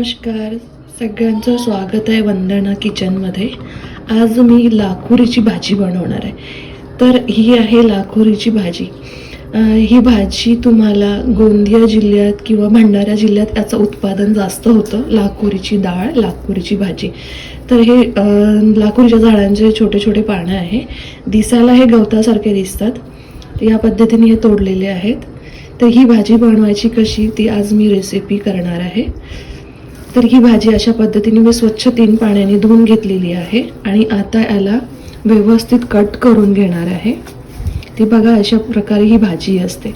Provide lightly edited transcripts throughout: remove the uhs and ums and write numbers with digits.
नमस्कार, सगळ्यांचं स्वागत आहे वंदना किचनमध्ये. आज मी लाखोरीची भाजी बनवणार आहे. तर ही आहे लाखोरीची भाजी. ही भाजी तुम्हाला गोंदिया जिल्ह्यात किंवा भंडारा जिल्ह्यात याचं उत्पादन जास्त होतं. लाखोरीची डाळ, लाखोरीची भाजी. तर हे लाखोरीच्या झाडांचे छोटे छोटे पानं आहे. दिसायला हे गवतासारखे दिसतात. या पद्धतीने हे तोडलेले आहेत. तर ही भाजी बनवायची कशी ती आज मी रेसिपी करणार आहे. तर ही भाजी अशा पद्धतीने मी स्वच्छ 3 पाण्याने धुवून घेतलेली आहे आणि आता याला व्यवस्थित कट करून घेणार आहे. ती बघा, अशा प्रकारे ही भाजी असते.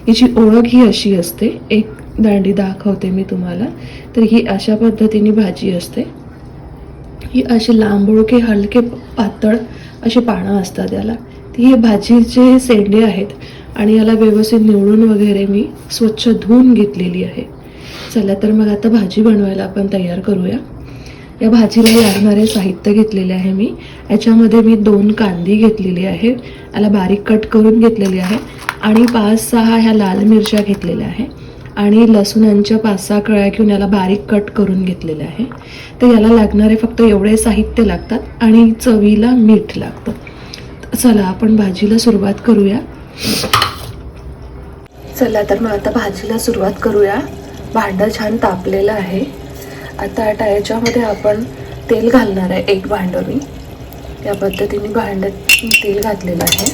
हिची ओळख ही अशी असते. एक दांडी दाखवते मी तुम्हाला. तर ही अशा पद्धतीने भाजी असते. ही अशी लांबोळके हलके पातळ अशी पानं असतात याला. ती हे भाजीचे शेंडे आहेत आणि याला व्यवस्थित निवडून वगैरे मी स्वच्छ धुवून घेतलेली आहे. चला तर मग आता भाजी बनवायला आपण तयार करूया. या भाजीला लागणारे साहित्य घेतलेले आहे मी. याच्यामध्ये मी 2 कांदी घेतलेली आहे, याला बारीक कट करून घेतलेली आहे आणि 5-6 ह्या लाल मिरच्या घेतलेल्या आहे आणि लसूणांच्या 5-6 कळ्या घेऊन याला बारीक कट करून घेतलेले आहे. तर याला लागणारे फक्त एवढे साहित्य लागतात आणि चवीला मीठ लागतं. चला आपण भाजीला सुरुवात करूया. चला तर मग आता भाजीला सुरुवात करूया. भांडं छान तापलेलं आहे. आता याच्यामध्ये आपण तेल घालणार आहे. 1 भांडं मी या पद्धतीने भांड्यात तेल घातलेलं आहे.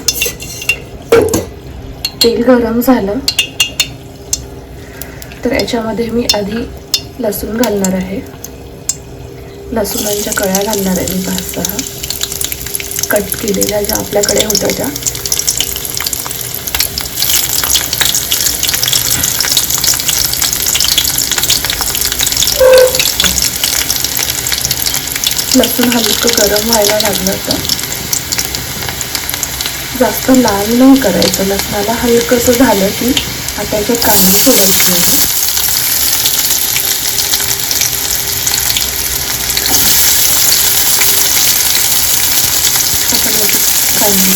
तेल गरम झालं तर याच्यामध्ये मी आधी लसूण घालणार आहे. लसूणांच्या कळ्या घालणार आहे मी 5-6 कट केलेल्या, ज्या आपल्याकडे होत्या त्या. लसूण हलकं गरम व्हायला लागलं तर जास्त लाल नाही करायचं. लसणाला हलकंसं झालं की आता याच्यात कांदा सोडायची आहे. आपण याच्यात कांदा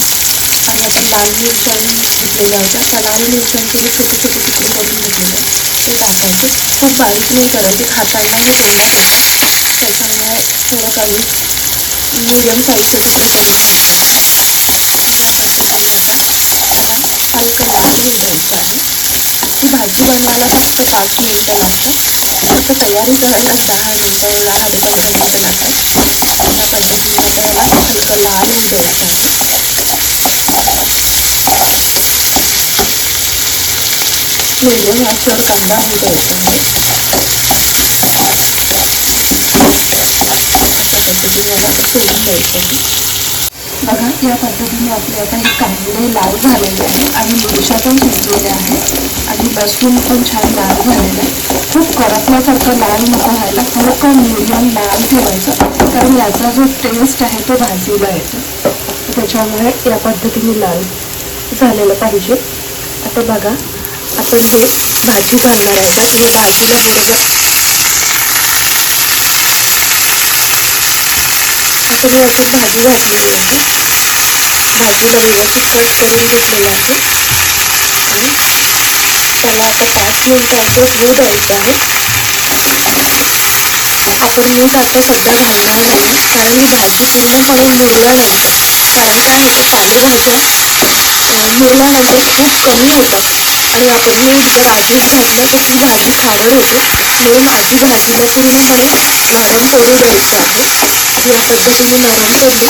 आणि आपण लाल मिरच्या घेतलेल्या होत्या, त्या लाल मिरच्यांचे जे छोटे छोटे तुकडे करून घेतलेले ते टाकायचे. खूप बारीक नाही करायचे, खाताना हे वेगळा पडतात. त्याच्यामुळे थोडं कमी मीडियम साईजचे तुकडे करून घ्यायचे आहे. या पद्धतीने आता त्याला हलकं लाल होऊ द्यायचं आहे. ही भाजी बनवायला फक्त 5 मिनटं लागतात. फक्त तयारी करायला 10 मिनटं या 10-15 मिनटं लागतात. या पद्धतीने आता याला हलकं लाल होऊ द्यायचं आहे. मीडियम गॅसवर कांदा होऊ द्यायचा आहे. पद्धतीने याला सोडून द्यायचं आहे. बघा, या पद्धतीने आपले आता हे कांदे लाल झालेले आहे आणि मिरच्या पण शिजलेल्या आहेत आणि लसूण पण छान लाल झालेलं आहे. खूप करपल्यासारखं लाल नको व्हायला, हलकं मीडियम लाल ठेवायचं, कारण याचा जो टेस्ट आहे तो भाजीला येतो. त्याच्यामुळे या पद्धतीने लाल झालेलं पाहिजे. आता बघा, आपण जे भाजी बनणार आहे तर या भाजीला बरोबर आता मी याच्यात भाजी घातलेली आहे. भाजीला व्यवस्थित कट करून घेतलेलं आहे आणि त्याला आता 5 मिनिटं असंच होऊ द्यायचं आहे. आपण मीठ आता सध्या घालणार नाही, कारण ही भाजी पूर्णपणे मुरल्यानंतर, कारण काय होतं पालेभाज्या मुरल्यानंतर खूप कमी होतात आणि आपण मीठ जर आधीच घातलं तर ती भाजी खारट होते. म्हणून आधी भाजीला पूर्णपणे नरम पडू द्यायचं आहे. या पद्धतीने नरम पडली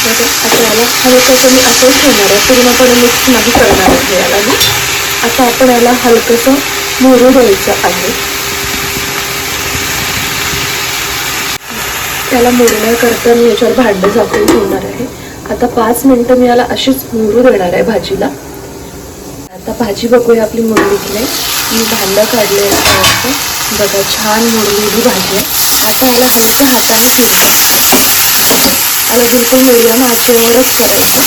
तर आता याला हलकंसं मी असंच ठेवणार आहे. पूर्णपणे मिक्स नाही करणार आहे याला मी. आता आपण याला हलकंसं मुरू द्यायचं आहे. त्याला मुरण्याकरता मी याच्यावर भांडं झाकून ठेवणार आहे. आता 5 मिनिटं मी याला अशीच मुरू देणार आहे भाजीला. आता भाजी बघूया आपली मुरलीची नाही. मी भांडं काढले याच्यावरचं. बघा, छान मुरलेली भाजी आहे. आता याला हलक्या हाताने फिरवायचं. याला बिलकुल मीडियम आचेवरच करायचं.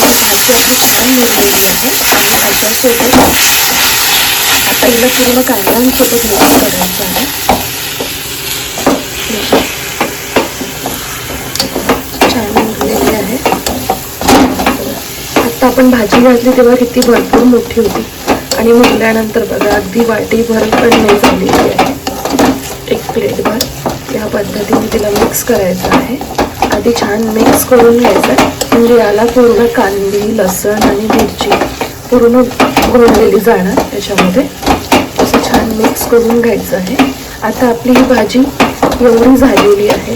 भाजी आपली छान मुरलेली आहे आणि ह्याच्यासोबत आता हिला पूर्ण कांद्यांसोबत मिक्स करायचं आहे. छान मुरलेली आहे. आता आपण भाजी घातली तेव्हा किती भरपूर मोठी होती. आणि मुरल्यानंतर बघा अगदी वाटीभर पण नाही झालेली आहे, एक प्लेटभर. या पद्धतीने तिला मिक्स करायचं आहे. आधी छान मिक्स करून घ्यायचं आहे, म्हणजे याला पूर्ण कांदी, लसण आणि मिरची पूर्ण घोळलेली जाणार त्याच्यामध्ये. असं छान मिक्स करून घ्यायचं आहे. आता आपली ही भाजी एवढी झालेली आहे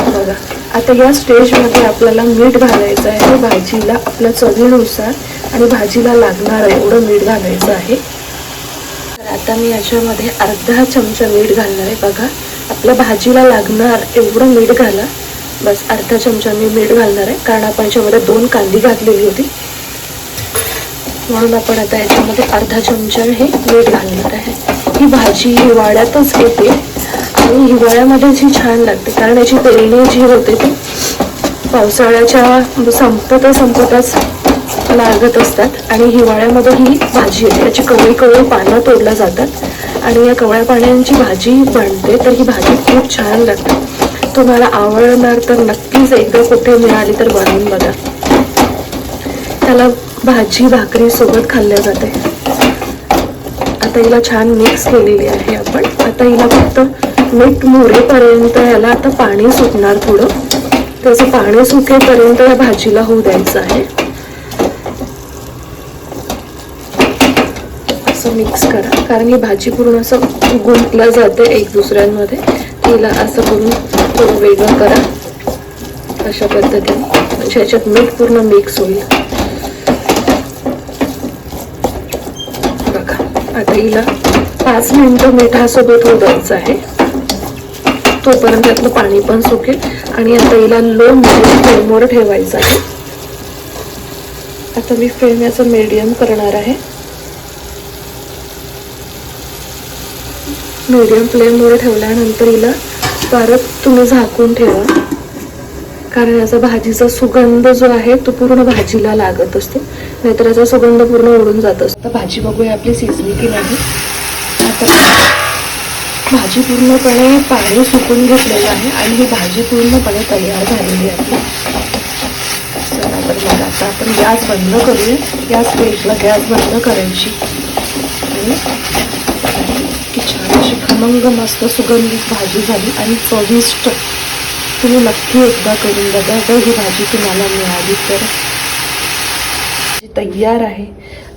बघा. आता या स्टेजमध्ये आपल्याला मीठ घालायचं आहे भाजीला, आपल्या चवीनुसार आणि भाजीला लागणार एवढं मीठ घालायचं आहे. तर आता मी याच्यामध्ये अर्धा चमचा मीठ घालणार आहे बघा. आपल्या भाजीला लागणार एवढं मीठ घाला, बस अर्धा चमचा मी मीठ घालणार आहे, कारण आपण याच्यामध्ये 2 कांदी घातलेली होती, म्हणून आपण आता याच्यामध्ये अर्धा चमचा हे मीठ घालणार आहे. ही भाजी हिवाळ्यातच येते आणि हिवाळ्यामध्ये जी छान लागते, कारण याची पेरणी जी होते ती पावसाळ्याच्या संपतच लागत असतात आणि हिवाळ्यामध्ये ही भाजी येते. याची कवळी पानं तोडल्या जातात आणि या कवळ्या पाण्याची भाजी बनते. तर ही भाजी खूप छान लागते. तुम्हाला आवडणार तर नक्कीच एकदा कुठे मिळाली तर बनवून बघा. त्याला भाजी भाकरी सोबत खाल्ल्या जाते. आता हिला छान मिक्स केलेली आहे आपण. आता हिला फक्त मीठ मुरेपर्यंत याला आता पाणी सुटणार थोडं, त्याचं पाणी सुकेपर्यंत या भाजीला होऊ द्यायचं आहे. असं मिक्स करा, कारण ही भाजी पूर्ण असं गुंतल्या जाते एक दुसऱ्यांमध्ये. तिला असं करून थोडं वेगळं करा अशा पद्धतीने, म्हणजे ह्याच्यात मीठ पूर्ण मिक्स होईल बघा. आता हिला 5 मिनिटं मिठासोबत होऊ द्यायचं आहे, तोपर्यंत त्यातलं पाणी पण सुकेल. आणि आता हिला लो फ्लेमवर ठेवायचं आहे. आता मी फ्लेम याचं मीडियम करणार आहे. मीडियम फ्लेमवर ठेवल्यानंतर हिला परत तुम्ही झाकून ठेवा, कारण याचा भाजीचा सुगंध जो आहे तो पूर्ण भाजीला लागत असतो, नाहीतर याचा सुगंध पूर्ण उडून जात असतो. तर भाजी बघूया आपली शिजली की नाही. आता भाजी पूर्णपणे पाणी सुकून घेतलेलं आहे आणि ही भाजी पूर्णपणे तयार झालेली आहे. चला तर मग आता आपण गॅस बंद करूया. या स्टेजला गॅस बंद करायची आणि की छान अशी खमंग मस्त सुगंधित भाजी झाली आणि चविष्ट. तुम्ही नक्की एकदा करून बघा जर ही भाजी तुम्हाला मिळाली तर. तयार आहे.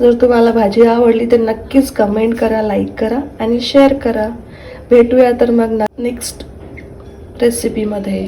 जर तुम्हाला भाजी आवडली तर नक्कीच कमेंट करा, लाईक करा आणि शेअर करा. भेटूया तर मग नेक्स्ट रेसिपीमध्ये.